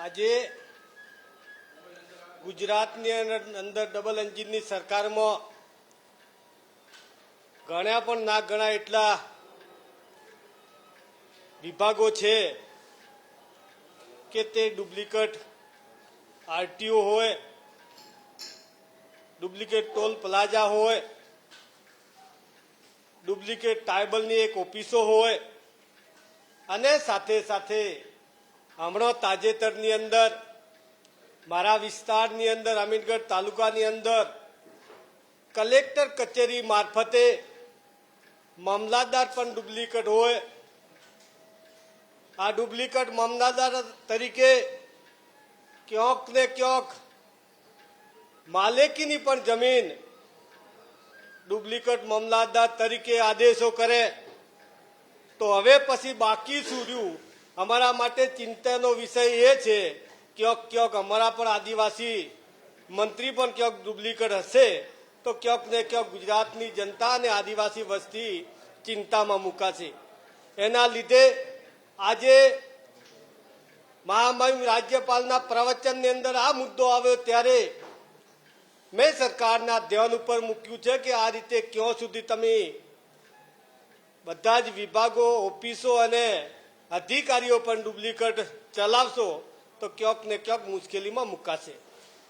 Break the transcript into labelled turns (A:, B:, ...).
A: આજે ગુજરાતની અંદર ડબલ એન્જિનની સરકારમાં ગણ્યા પણ ના ગણાય એટલા વિભાગો છે કે તે ડુપ્લિકેટ આરટીઓ હોય, ડુપ્લિકેટ ટોલ પ્લાઝા હોય, ડુપ્લિકેટ ટ્રાયબલની એક ઓફિસો હોય અને સાથે સાથે હમણાં તાજેતરની અંદર મારા વિસ્તારની અંદર અમીનગઢ તાલુકાની અંદર કલેક્ટર કચેરી મારફતે મામલતદાર પણ ડુપ્લિકેટ હોય. આ ડુપ્લિકેટ મામલતદાર તરીકે ક્યાંક ને ક્યાંક માલિકીની પણ જમીન ડુપ્લિકેટ મામલતદાર તરીકે આદેશો કરે તો હવે પછી બાકી શું રહ્યું? અમારા માટે ચિંતાનો વિષય એ છે ક્યાંક અમારા પણ આદિવાસી મંત્રી પણ ક્યાંક ડુપ્લિકેટ હશે તો ક્યાંક ને ક્યાંક ગુજરાતની જનતા અને આદિવાસી વસ્તી ચિંતામાં મુકાશે. એના લીધે આજે મહામહિમ રાજ્યપાલના પ્રવચનની અંદર આ મુદ્દો આવ્યો ત્યારે મેં સરકારના ધ્યાન ઉપર મૂક્યું છે કે આ રીતે ક્યાં સુધી તમે બધા જ વિભાગો, ઓફિસો અને અધિકારીઓ પણ ડુપ્લિકેટ ચલાવશો તો ક્યાંક ને ક્યાંક મુશ્કેલીમાં મુકાશે.